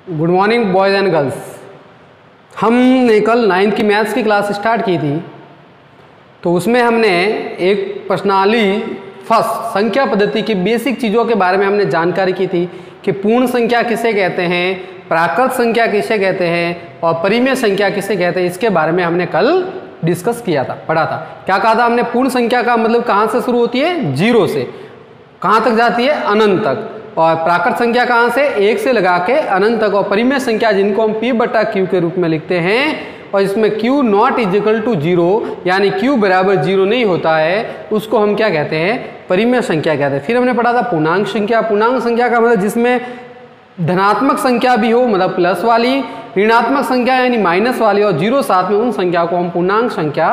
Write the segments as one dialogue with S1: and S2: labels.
S1: Good morning boys and girls. हमने कल 9th की मैथ्स की क्लास स्टार्ट की थी, तो उसमें हमने एक प्रश्नावली फर्स्ट संख्या पद्धति की बेसिक चीज़ों के बारे में हमने जानकारी की थी कि पूर्ण संख्या किसे कहते हैं, प्राकृत संख्या किसे कहते हैं और परिमेय संख्या किसे कहते हैं। इसके बारे में हमने कल डिस्कस किया था, पढ़ा था। क्या कहा था हमने? पूर्ण संख्या का मतलब कहाँ से शुरू होती है? 0 से कहाँ तक जाती है? अनंत तक। और प्राकृत संख्या कहाँ से? 1 से लगा के अनंत तक। और परिमेय संख्या जिनको हम P/Q के रूप में लिखते हैं और इसमें Q not is equal to 0 यानी Q बराबर 0 नहीं होता है, उसको हम क्या कहते हैं? परिमेय संख्या कहते हैं। फिर हमने पढ़ा था पूर्णांक संख्या। पूर्णांक संख्या का मतलब जिसमें धनात्मक संख्या भी हो, मतलब प्लस वाली, ऋणात्मक संख्या यानी माइनस वाली और 0 साथ में, उन संख्या को हम पूर्णांक संख्या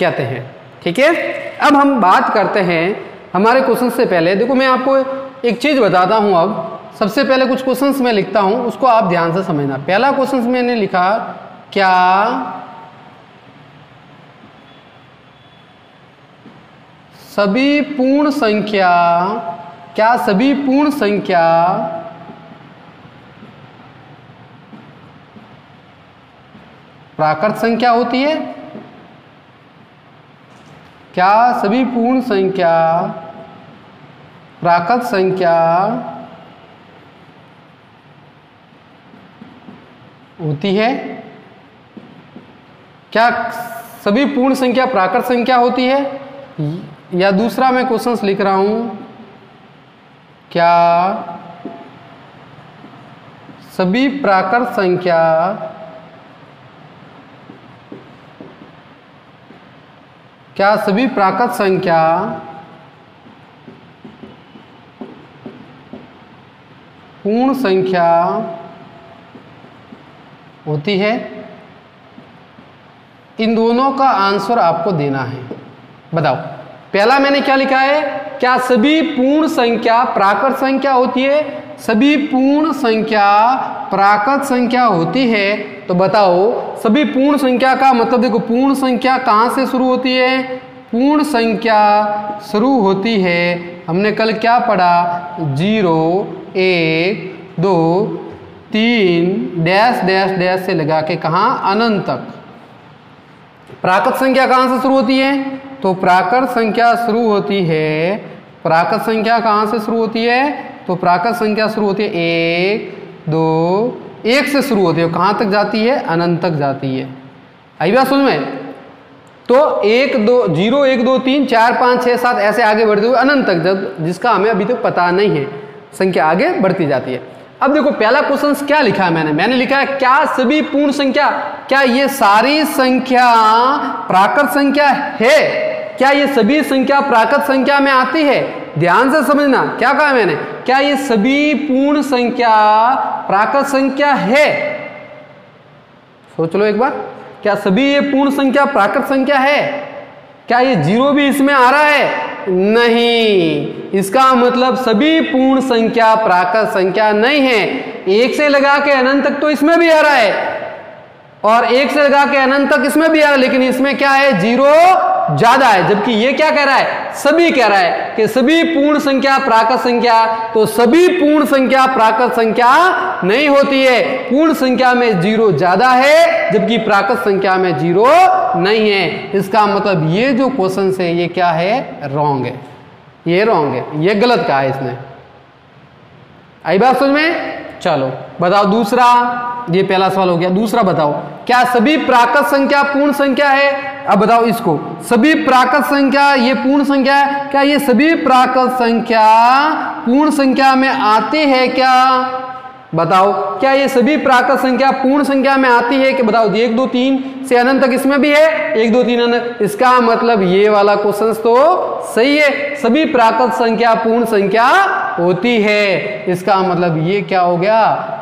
S1: कहते हैं। ठीक है, अब हम बात करते हैं हमारे क्वेश्चन से पहले। देखो मैं आपको एक चीज बताता हूं। अब सबसे पहले कुछ क्वेश्चंस मैं लिखता हूं, उसको आप ध्यान से समझना। पहला क्वेश्चंस मैंने लिखा, क्या सभी पूर्ण संख्या प्राकृत संख्या होती है? क्या सभी पूर्ण संख्या प्राकृत संख्या होती है? क्या सभी पूर्ण संख्या प्राकृत संख्या होती है? या दूसरा मैं क्वेश्चंस लिख रहा हूं, क्या सभी प्राकृत संख्या पूर्ण संख्या होती है? इन दोनों का आंसर आपको देना है। बताओ, पहला मैंने क्या लिखा है? क्या सभी पूर्ण संख्या प्राकृत संख्या होती है? सभी पूर्ण संख्या प्राकृत संख्या होती है। तो बताओ, सभी पूर्ण संख्या का मतलब देखो, पूर्ण संख्या कहां से शुरू होती है? पूर्ण संख्या शुरू होती है, हमने कल क्या पढ़ा? 0, 1, 2, 3 डैश डैश डैश से लगा के कहां? अनंत तक। प्राकृत संख्या कहां से शुरू होती है? तो प्राकृत संख्या शुरू होती है, प्राकृत संख्या कहां से शुरू होती है? तो प्राकृत संख्या शुरू होती है 1, 2, 1 से शुरू होती है, कहां तक जाती है? अनंत तक जाती है। आई बात समझ में? तो 1, 2, 0, 1, 2, 3, 4, 5, 6, 7 ऐसे आगे बढ़ते हुए अनंत तक, जब जिसका हमें अभी तक पता नहीं है, संख्या आगे बढ़ती जाती है। अब देखो पहला क्वेश्चन क्या लिखा है मैंने लिखा है, क्या सभी पूर्ण संख्या, क्या ये सारी संख्या प्राकृत संख्या है? क्या ये सभी संख्या प्राकृत संख्या में आती है? ध्यान से समझना, क्या कहा मैंने? क्या ये सभी पूर्ण संख्या प्राकृत संख्या है? सोच लो एक बार, क्या सभी ये पूर्ण संख्या प्राकृत संख्या है? क्या ये 0 भी इसमें आ रहा है? नहीं, इसका मतलब सभी पूर्ण संख्या प्राकृत संख्या नहीं है। 1 से लगा के अनंत तक तो इसमें भी आ रहा है और 1 से लगा के अनंत तक इसमें भी आ रहा है, लेकिन इसमें क्या है? 0 ज्यादा है। जबकि ये क्या कह रहा है? सभी कह रहा है कि सभी पूर्ण संख्या प्राकृत संख्या, तो सभी पूर्ण संख्या प्राकृत संख्या नहीं होती है। पूर्ण संख्या में 0 ज्यादा है, जबकि प्राकृत संख्या में 0 नहीं है। इसका मतलब ये जो क्वेश्चन है ये क्या है? रॉन्ग है, ये रॉन्ग है, ये गलत कहा है इसने। आई बात समझ में? चलो बताओ दूसरा, ये पहला सवाल हो गया। दूसरा बताओ, क्या सभी प्राकृत संख्या पूर्ण संख्या है? अब बताओ इसको, सभी प्राकृत संख्या ये पूर्ण संख्या है, क्या ये सभी प्राकृत संख्या पूर्ण संख्या में आती है क्या? बताओ, क्या ये सभी प्राकृत संख्या पूर्ण संख्या में आती है कि? बताओ, 1, 2, 3 से अनंत तक इसमें भी है, 1, 2, 3 अनंत। इसका मतलब ये वाला क्वेश्चन तो सही है, सभी प्राकृत संख्या पूर्ण संख्या होती है। इसका मतलब ये क्या हो गया?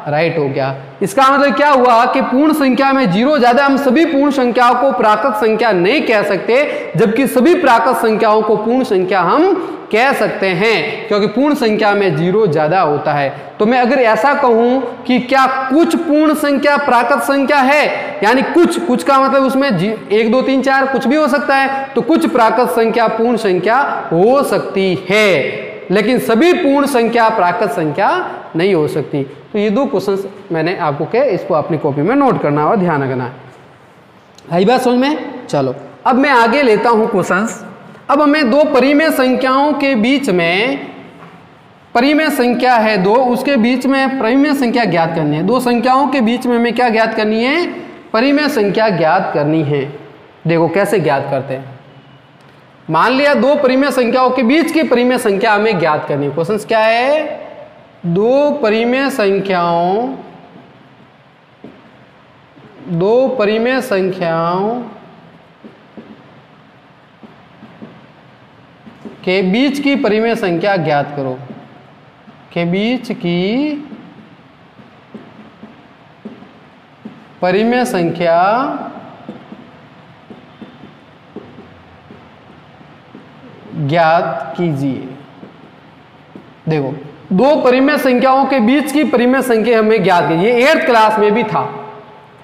S1: राइट हो गया। इसका मतलब क्या हुआ कि पूर्ण संख्या में 0 ज्यादा, हम सभी पूर्ण संख्याओं को प्राकृत संख्या नहीं कह सकते, जबकि सभी प्राकृत संख्याओं को पूर्ण संख्या हम कह सकते हैं, क्योंकि पूर्ण संख्या में 0 ज्यादा होता है। तो मैं अगर ऐसा कहूं कि क्या कुछ पूर्ण संख्या प्राकृत संख्या है, यानी कुछ का मतलब उसमें 1, 2, 3, 4 कुछ भी हो सकता है, तो कुछ प्राकृत संख्या पूर्ण संख्या हो सकती है। लेकिन सभी पूर्ण संख्या प्राकृत संख्या नहीं हो सकती। तो ये 2 क्वेश्चंस मैंने आपको कहे, इसको अपनी कॉपी में नोट करना और ध्यान रखना है। आई बात समझ में? चलो अब मैं आगे लेता हूं क्वेश्चंस। अब हमें 2 परिमेय संख्याओं के बीच में, परिमेय संख्या है 2, उसके बीच में परिमेय संख्या ज्ञात करनी है। 2 संख्याओं के बीच में हमें क्या ज्ञात करनी है? परिमेय संख्या ज्ञात करनी है। देखो कैसे ज्ञात करते हैं। मान लिया 2 परिमेय संख्याओं के बीच की परिमेय संख्या हमें ज्ञात करनी है। क्वेश्चन क्या है? 2 परिमेय संख्याओं के बीच की परिमेय संख्या ज्ञात करो। के बीच की परिमेय संख्या ज्ञात कीजिए। देखो 2 परिमेय संख्याओं के बीच की परिमेय संख्या हमें ज्ञात कीजिए। 8th क्लास में भी था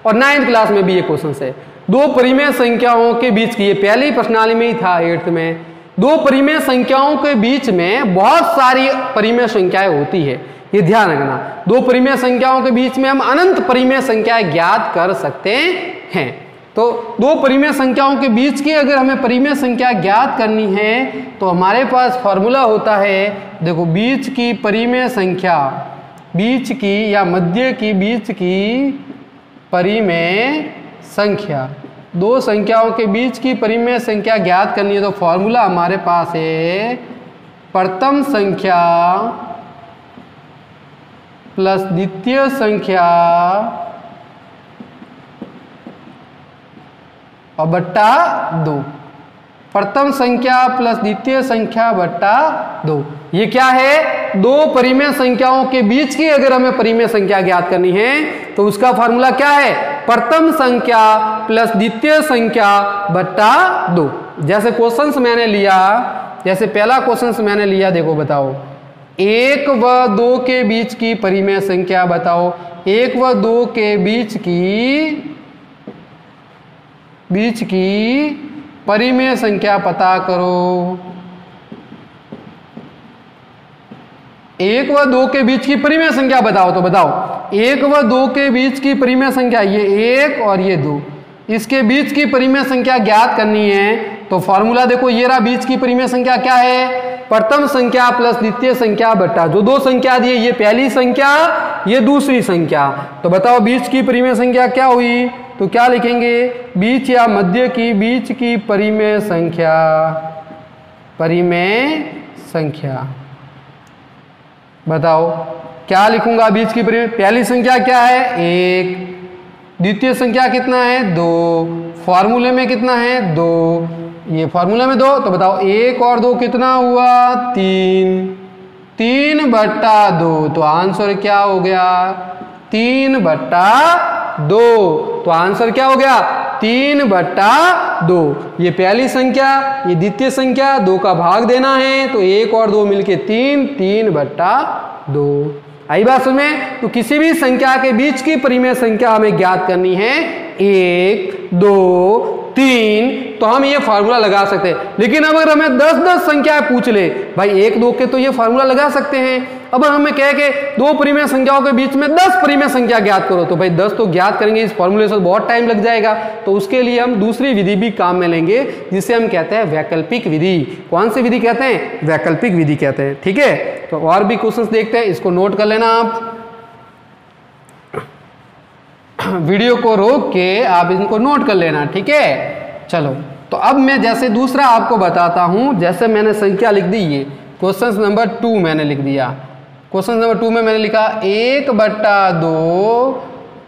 S1: और 9th क्लास में भी ये क्वेश्चन है। 2 परिमेय संख्याओं के बीच की, ये पहली प्रश्नावली में ही था 8th में। 2 परिमेय संख्याओं के बीच में बहुत सारी परिमेय संख्याएं होती है, ये ध्यान रखना। 2 परिमेय संख्याओं के बीच में हम अनंत परिमेय संख्याएं ज्ञात कर सकते हैं। तो 2 परिमेय संख्याओं के बीच की अगर हमें परिमेय संख्या ज्ञात करनी है तो हमारे पास फॉर्मूला होता है। देखो बीच की परिमेय संख्या, बीच की या मध्य की बीच की परिमेय संख्या, 2 संख्याओं के बीच की परिमेय संख्या ज्ञात करनी है तो फॉर्मूला हमारे पास है प्रथम संख्या प्लस द्वितीय संख्या और बट्टा 2। प्रथम संख्या प्लस द्वितीय संख्या बट्टा 2। ये क्या है? 2 परिमेय संख्याओं के बीच की अगर हमें परिमेय संख्या ज्ञात करनी है तो उसका फॉर्मूला क्या है? प्रथम संख्या प्लस द्वितीय संख्या बट्टा 2। जैसे क्वेश्चंस मैंने लिया, जैसे पहला क्वेश्चंस मैंने लिया, देखो बताओ 1 व 2 के बीच की परिमेय संख्या बताओ। 1 व 2 के बीच की परिमेय संख्या पता करो। 1 व 2 के बीच की परिमेय संख्या बताओ। तो बताओ 1 व 2 के बीच की परिमेय संख्या, ये 1 और ये 2, इसके बीच की परिमेय संख्या ज्ञात करनी है तो फॉर्मूला देखो ये रहा। बीच की परिमेय संख्या क्या है? प्रथम संख्या प्लस द्वितीय संख्या बट्टा जो 2 संख्या दी है, ये पहली संख्या, ये दूसरी संख्या। तो बताओ बीच की परिमेय संख्या क्या हुई? तो क्या लिखेंगे? बीच या मध्य की बीच की परिमेय संख्या बताओ क्या लिखूंगा? बीच की परिमेय, पहली संख्या क्या है? 1, द्वितीय संख्या कितना है? 2, फॉर्मूले में कितना है? 2, ये फॉर्मूले में 2। तो बताओ 1 और 2 कितना हुआ? 3 बट्टा 2। तो आंसर क्या हो गया? 3 बट्टा 2। तो आंसर क्या हो गया? 3 बट्टा 2। ये पहली संख्या, ये द्वितीय संख्या, 2 का भाग देना है तो 1 और 2 मिलके 3 बट्टा 2। आई बात समझ में? तो किसी भी संख्या के बीच की परिमेय संख्या हमें ज्ञात करनी है 1, 2, 3, तो हम ये फार्मूला लगा सकते हैं। लेकिन अगर हमें 10 संख्याएं पूछ ले, भाई 1, 2 के तो ये फार्मूला लगा सकते हैं। अब हमें कहे कि 2 परिमेय संख्याओं के बीच में 10 परिमेय संख्या ज्ञात करो, तो भाई 10 तो ज्ञात करेंगे, इस फॉर्मूले से बहुत टाइम लग जाएगा। तो उसके लिए हम दूसरी विधि भी काम में लेंगे जिसे हम कहते हैं वैकल्पिक विधि। कौन सी विधि कहते हैं? वैकल्पिक विधि कहते हैं। ठीक है, तो और भी क्वेश्चंस देखते हैं, इसको नोट कर लेना आप। वीडियो को रोक के आप इनको नोट कर लेना। ठीक है, चलो तो अब मैं जैसे दूसरा आपको बताता हूं। जैसे मैंने संख्या लिख दी, ये क्वेश्चन नंबर 2 मैंने लिख दिया। क्वेश्चन नंबर 2 में मैंने लिखा 1 बट्टा 2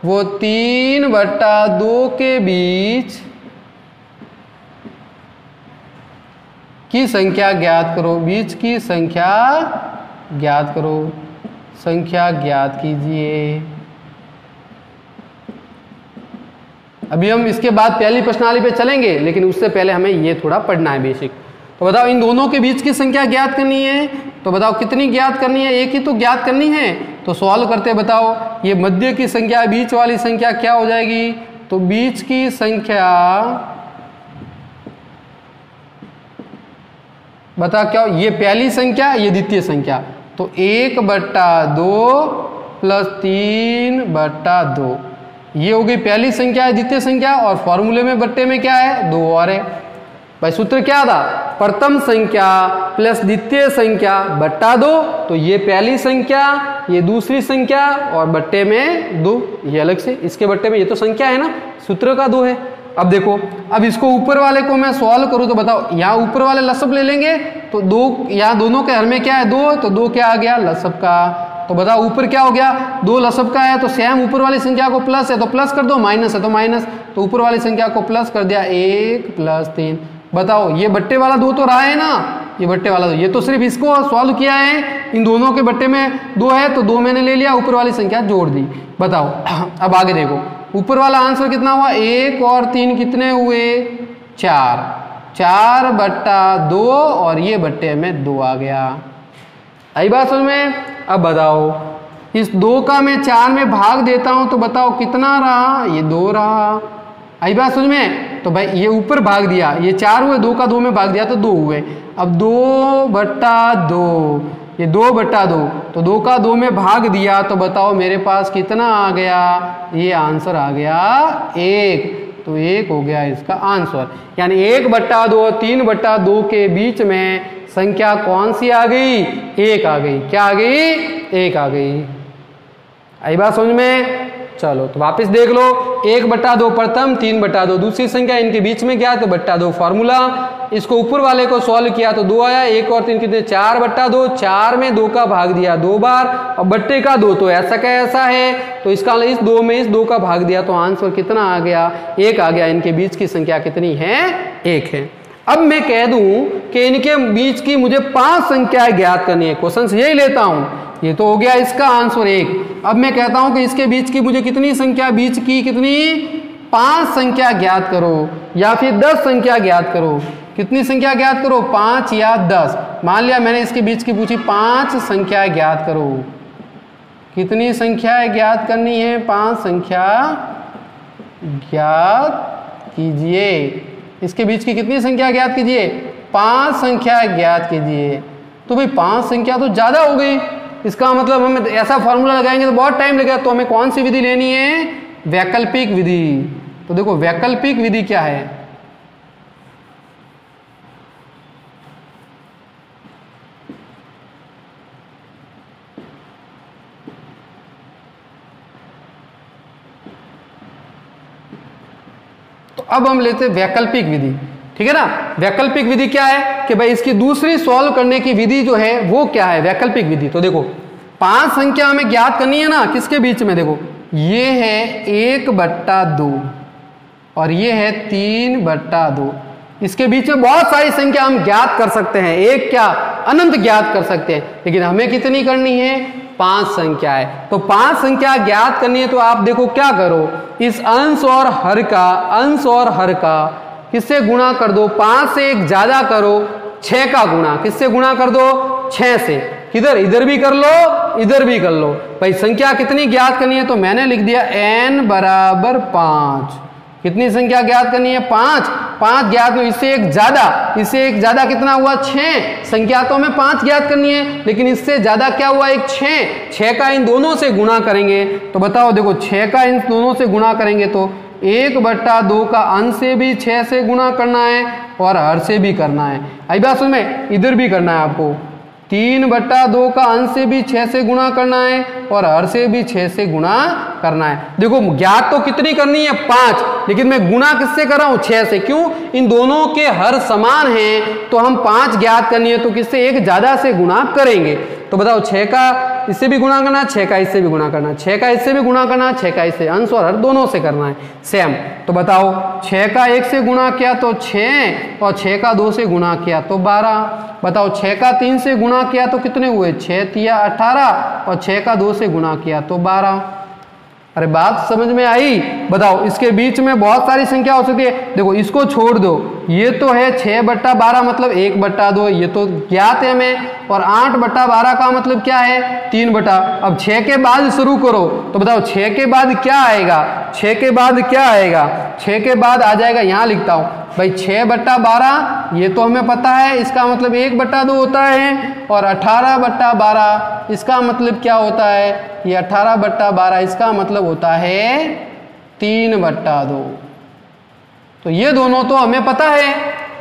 S1: वो 3 बट्टा 2 के बीच की संख्या ज्ञात करो। बीच की संख्या ज्ञात करो, संख्या ज्ञात कीजिए। अभी हम इसके बाद पहली प्रश्नावली पे चलेंगे, लेकिन उससे पहले हमें ये थोड़ा पढ़ना है बेसिक। तो बताओ इन दोनों के बीच की संख्या ज्ञात करनी है, तो बताओ कितनी ज्ञात करनी है? एक ही तो ज्ञात करनी है। तो सॉल्व करते बताओ ये मध्य की संख्या, बीच वाली संख्या क्या हो जाएगी? तो बीच की संख्या बता क्या, ये पहली संख्या, ये द्वितीय संख्या, तो 1/2 प्लस 3/2 ये हो गई पहली संख्या है, द्वितीय संख्या, और फॉर्मूले में बट्टे में क्या है, 2 और है। भाई सूत्र क्या था, प्रथम संख्या प्लस द्वितीय संख्या बट्टा 2, तो ये पहली संख्या, ये दूसरी संख्या, और बट्टे में 2, ये अलग से, इसके बट्टे में, ये तो संख्या है ना, सूत्र का 2 है। अब देखो, अब इसको ऊपर वाले को मैं सॉल्व करूं तो बताओ, यहाँ ऊपर वाले लसब ले लेंगे तो 2, यहाँ दोनों के हर में क्या है 2, तो 2 क्या आ गया लसब का, तो बताओ ऊपर क्या हो गया 2 लसब का है, तो सेम ऊपर वाली संख्या को प्लस है तो प्लस कर दो, माइनस है तो माइनस, तो ऊपर वाली संख्या को प्लस कर दिया 1 + 3। बताओ ये बट्टे वाला 2 तो रहा है ना, ये बट्टे वाला 2, ये तो सिर्फ इसको सॉल्व किया है, इन दोनों के बट्टे में 2 है तो 2 मैंने ले लिया, ऊपर वाली संख्या जोड़ दी। बताओ अब आगे देखो, ऊपर वाला आंसर कितना हुआ, 1 और 3 कितने हुए 4, 4/2, और ये बट्टे में 2 आ गया। आई बात समझ में। अब बताओ इस 2 का मैं 4 में भाग देता हूं तो बताओ कितना रहा, ये 2 रहा। आई बात समझ में। तो भाई ये ऊपर भाग दिया, ये 4 हुए, 2 का 2 में भाग दिया तो 2 हुए। अब 2/2, ये 2/2, तो 2 का 2 में भाग दिया तो बताओ मेरे पास कितना आ गया, ये आंसर आ गया 1, तो 1 हो गया इसका आंसर। यानी 1/2 और 3/2 के बीच में संख्या कौन सी आ गई, 1 आ गई। क्या आ गई, 1 आ गई। आई बात समझ में। चलो तो वापस देख लो, 1/2 प्रथम, 3/2 दूसरी संख्या, इनके बीच में क्या है तो /2 फॉर्मूला। इसको ऊपर वाले को सॉल्व किया तो 2 आया, 1 और 3 कितने 4/2, 4 में 2 का भाग दिया 2 बार, और बट्टे का 2 तो ऐसा का ऐसा है, तो इसका इस 2 में इस 2 का भाग दिया तो आंसर कितना आ गया, 1 आ गया। इनके बीच की संख्या कितनी है, 1 है। अब मैं कह दूं कि इनके बीच की मुझे 5 संख्याएं ज्ञात करनी है, क्वेश्चन से यही लेता हूं, ये तो हो गया इसका आंसर 1। अब मैं कहता हूं कि इसके बीच की मुझे कितनी संख्या, बीच की कितनी 5 संख्या ज्ञात करो, या फिर 10 संख्या ज्ञात करो। कितनी संख्या ज्ञात करो, 5 या 10। मान लिया मैंने इसके बीच की पूछी, 5 संख्या ज्ञात करो। कितनी संख्याएं ज्ञात करनी है, 5 संख्या ज्ञात कीजिए। इसके बीच की कितनी संख्या ज्ञात कीजिए, 5 संख्या ज्ञात कीजिए। तो भाई 5 संख्या तो ज्यादा हो गई, इसका मतलब हमें ऐसा फॉर्मूला लगाएंगे तो बहुत टाइम लगेगा, तो हमें कौन सी विधि लेनी है, वैकल्पिक विधि। तो देखो वैकल्पिक विधि क्या है, तो अब हम लेते हैं वैकल्पिक विधि, ठीक है ना। वैकल्पिक विधि क्या है कि भाई इसकी दूसरी सॉल्व करने की विधि जो है वो क्या है, वैकल्पिक विधि। तो देखो 5 संख्या हमें ज्ञात करनी है ना, किसके बीच में, देखो ये है 1/2 और ये है 3/2। इसके बीच में बहुत सारी संख्या हम ज्ञात कर सकते हैं, एक क्या अनंत ज्ञात कर सकते हैं, लेकिन हमें कितनी करनी है, 5 संख्या है। तो 5 संख्या ज्ञात करनी है तो आप देखो क्या करो, इस अंश और हर का किससे गुणा कर दो, 5 से एक ज्यादा करो, 6 का गुणा किससे गुणा कर दो, 6 से। किधर, इधर भी कर लो, इधर भी कर लो। भाई संख्या कितनी ज्ञात करनी है, तो मैंने लिख दिया n = 5। कितनी संख्या ज्ञात करनी है, 5। 5 ज्ञात, इससे एक ज्यादा कितना हुआ, 6। संख्या तो हमें 5 ज्ञात करनी है, लेकिन इससे ज्यादा क्या हुआ, एक 6 का इन दोनों से गुणा करेंगे तो बताओ, देखो 6 का इन दोनों से गुणा करेंगे तो 1/2 का अंश से भी 6 से गुणा करना है और हर से भी करना है। आई बात समझ में, इधर भी करना है आपको, 3/2 का अंश से भी 6 से गुणा करना है और हर से भी 6 से गुणा करना है। देखो ज्ञात तो कितनी करनी है, 5, लेकिन मैं गुणा किससे कर रहा हूं, 6 से। क्यों, इन दोनों के हर समान हैं, तो हम 5 ज्ञात करनी है तो किससे, एक ज्यादा से गुणा करेंगे। तो बताओ 6 का इससे भी गुणा करना, 6 का इससे भी गुणा करना, 6 का इससे भी गुणा करना, 6 का इससे, अंश और हर दोनों से करना है सेम। तो बताओ 6 का 1 से गुणा किया तो 6, और 6 का 2 से गुणा किया तो 12। बताओ 6 का 3 से गुणा किया तो कितने हुए, 6 × 3 = 18, और 6 का 2 से गुणा किया तो 12। अरे बात समझ में आई? बताओ, इसके बीच में बहुत सारी संख्या हो सकती है। देखो इसको छोड़ दो, ये तो है 6/12 मतलब 1/2, ये तो ज्ञात है हमें। और 8/12 का मतलब क्या है? 3/। अब 6 के बाद शुरू करो, तो बताओ 6 के बाद क्या आएगा? 6 के बाद क्या आएगा? 6 के बाद आ जाएगा, यहाँ लिखता हूँ भाई 6/12, ये तो हमें पता है, इसका मतलब 1/2 होता है। और 18/12 इसका मतलब क्या होता है? ये 18/12 इसका मतलब होता है 3/2। तो ये दोनों तो हमें पता है।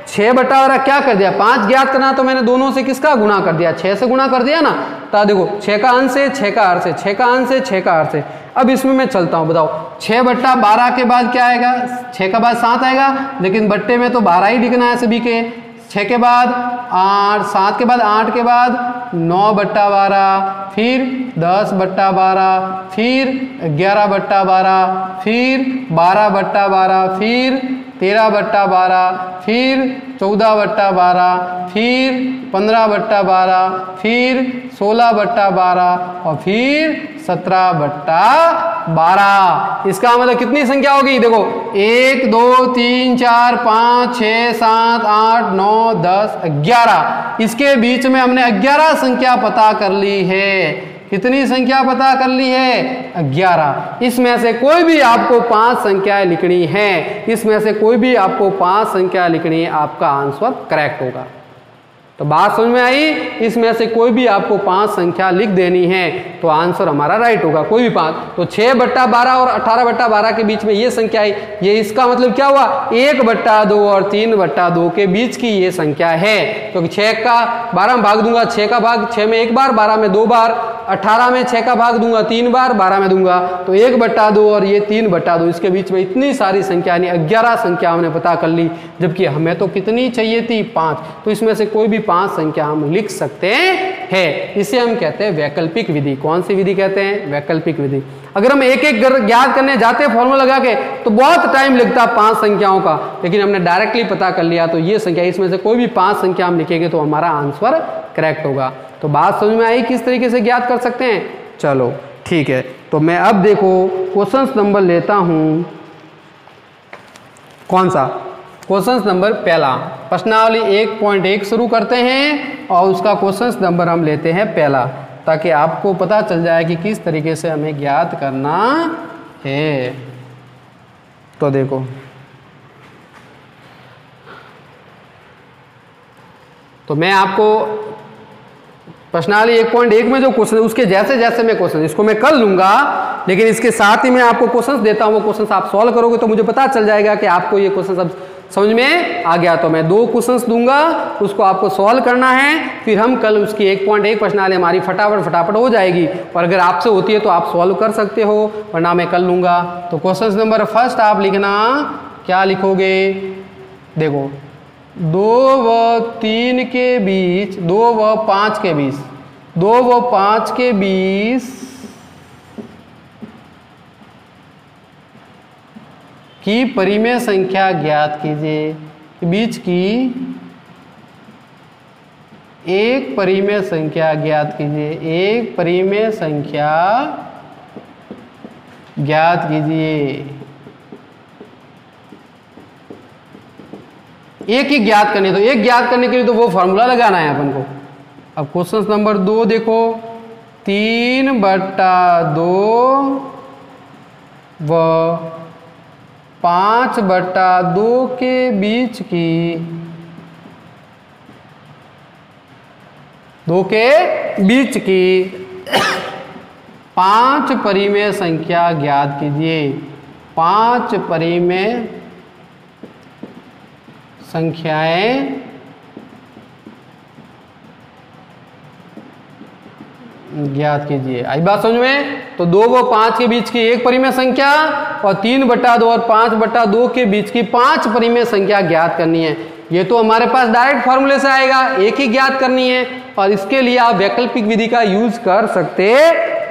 S1: 6/12 क्या कर दिया? 5 ज्ञात करना, तो मैंने दोनों से किसका गुणा कर दिया? 6 से गुणा कर दिया ना। तो देखो 6 का अंश है 6 का अर्थ है, 6 का अंश है 6 का अर्थ है। अब इसमें मैं चलता हूं, बताओ 6/12 के बाद क्या आएगा? 6 के बाद 7 आएगा, लेकिन बट्टे में तो 12 ही लिखना है सभी के। 6 के बाद 8, 7 के बाद 8 के बाद 9/12, फिर 10/12, फिर 11/12, फिर 12/12, फिर 13/12, फिर 14/12, फिर 15/12, फिर 16/12 और फिर 17/12। इसका मतलब कितनी संख्या होगी? देखो 1 2 3 4 5 6 7 8 9 10 11। इसके बीच में हमने 11 संख्या पता कर ली है। कितनी संख्या पता कर ली है? 11। इसमें से कोई भी आपको 5 संख्याएं लिखनी है, इसमें से कोई भी आपको 5 संख्या लिखनी है, आपका आंसर करेक्ट होगा। तो बात समझ में आई? इसमें से कोई भी आपको 5 संख्या लिख देनी है तो आंसर हमारा राइट होगा, कोई भी 5। तो 6/12 और 18/12 के बीच में ये संख्या है, ये इसका मतलब क्या हुआ? 1/2 और 3/2 के बीच की ये संख्या है। क्योंकि 6 का 12 में भाग दूंगा, 6 का भाग 6 में 1 बार, 12 में 2 बार, 18 में 6 का भाग दूंगा 3 बार, 12 में दूंगा, तो 1/2 और ये 3/2, इसके बीच में इतनी सारी संख्या यानी 11 संख्या हमने पता कर ली। जबकि हमें तो कितनी चाहिए थी? 5। तो इसमें से कोई भी 5 संख्या हम लिख सकते हैं। इसे हम कहते हैं वैकल्पिक विधि। कौन सी विधि कहते हैं? वैकल्पिक विधि। अगर हम एक एक ज्ञात करने जाते फॉर्मूला लगा के तो बहुत टाइम लगता 5 संख्याओं का, लेकिन हमने डायरेक्टली पता कर लिया तो ये संख्या, इसमें से कोई भी 5 संख्या हम लिखेंगे तो हमारा आंसर करेक्ट होगा। तो बात समझ में आई किस तरीके से ज्ञात कर सकते हैं? चलो ठीक है, तो मैं अब देखो क्वेश्चन नंबर लेता हूं। कौन सा? क्वेश्चन नंबर पहला, प्रश्नावली 1.1 शुरू करते हैं और उसका क्वेश्चन नंबर हम लेते हैं पहला, ताकि आपको पता चल जाए कि किस तरीके से हमें ज्ञात करना है। तो देखो तो मैं आपको प्रश्नावली 1.1 में जो क्वेश्चन उसके जैसे जैसे मैं क्वेश्चन इसको मैं कर लूंगा, लेकिन इसके साथ ही मैं आपको क्वेश्चन देता हूं, वो क्वेश्चन आप सॉल्व करोगे तो मुझे पता चल जाएगा कि आपको ये क्वेश्चन अब समझ में आ गया। तो मैं 2 क्वेश्चंस दूंगा, उसको आपको सॉल्व करना है, फिर हम कल उसकी 1.1 प्रश्नावली हमारी फटाफट हो जाएगी। और अगर आपसे होती है तो आप सॉल्व कर सकते हो, वरना मैं कर लूंगा। तो क्वेश्चन नंबर फर्स्ट आप लिखना, क्या लिखोगे? देखो 2 व 3 के बीच, 2 व 5 के बीच, 2 व 5 के बीच की परिमेय संख्या ज्ञात कीजिए। बीच की एक परिमेय संख्या ज्ञात कीजिए। एक परिमेय संख्या ज्ञात कीजिए। एक ही ज्ञात करनी, तो एक ज्ञात करने के लिए तो वो फॉर्मूला लगाना है अपन को। अब क्वेश्चन नंबर 2 देखो, 3/2 व 5/2 के बीच की, 2 के बीच की 5 परिमेय संख्या ज्ञात कीजिए। 5 परिमेय संख्याएं ज्ञात कीजिए। आई बात समझ में? तो 2 व 5 के बीच की एक परिमेय संख्या और 3/2 और 5/2 के बीच की 5 परिमेय संख्या ज्ञात करनी है। ये तो हमारे पास डायरेक्ट फॉर्मूले से आएगा, एक ही ज्ञात करनी है, और इसके लिए आप वैकल्पिक विधि का यूज कर सकते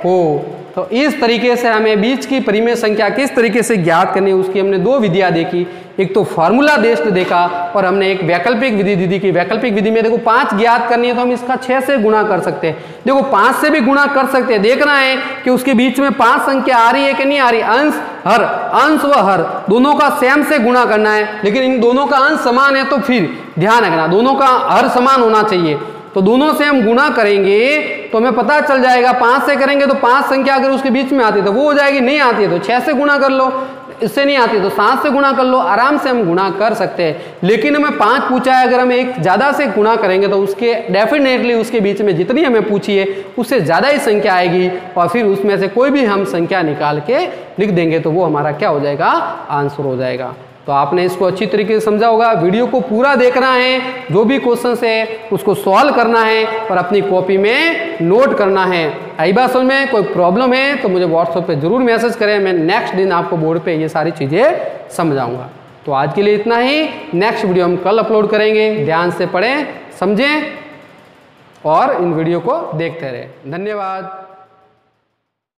S1: हो। तो इस तरीके से हमें बीच की परिमेय संख्या किस तरीके से ज्ञात करनी है उसकी हमने दो विधियां देखी। एक तो फॉर्मूला बेस्ड देखा और हमने एक वैकल्पिक विधि दी कि वैकल्पिक विधि में देखो 5 ज्ञात करनी है तो हम इसका 6 से गुणा कर सकते हैं। देखो 5 से भी गुणा कर सकते हैं, देखना है कि उसके बीच में 5 संख्या आ रही है कि नहीं आ रही। अंश व हर दोनों का सेम से गुणा करना है, लेकिन इन दोनों का अंश समान है तो फिर ध्यान रखना दोनों का हर समान होना चाहिए। तो दोनों से हम गुणा करेंगे तो हमें पता चल जाएगा 5 से करेंगे तो 5 संख्या अगर उसके बीच में आती है तो वो हो जाएगी, नहीं आती है तो 6 से गुणा कर लो, इससे नहीं आती तो 7 से गुणा कर लो, आराम से हम गुणा कर सकते हैं। लेकिन हमें 5 पूछा है, अगर हम एक ज्यादा से गुणा करेंगे तो उसके डेफिनेटली उसके बीच में जितनी हमें पूछी है उससे ज्यादा ही संख्या आएगी और फिर उसमें से कोई भी हम संख्या निकाल के लिख देंगे तो वो हमारा क्या हो जाएगा, आंसर हो जाएगा। तो आपने इसको अच्छी तरीके से समझा होगा। वीडियो को पूरा देखना है, जो भी क्वेश्चन है उसको सॉल्व करना है और अपनी कॉपी में नोट करना है। आई बात समझ में? कोई प्रॉब्लम है तो मुझे व्हाट्सएप पे जरूर मैसेज करें, मैं नेक्स्ट दिन आपको बोर्ड पे ये सारी चीज़ें समझाऊंगा। तो आज के लिए इतना ही, नेक्स्ट वीडियो हम कल अपलोड करेंगे। ध्यान से पढ़ें, समझें और इन वीडियो को देखते रहें। धन्यवाद।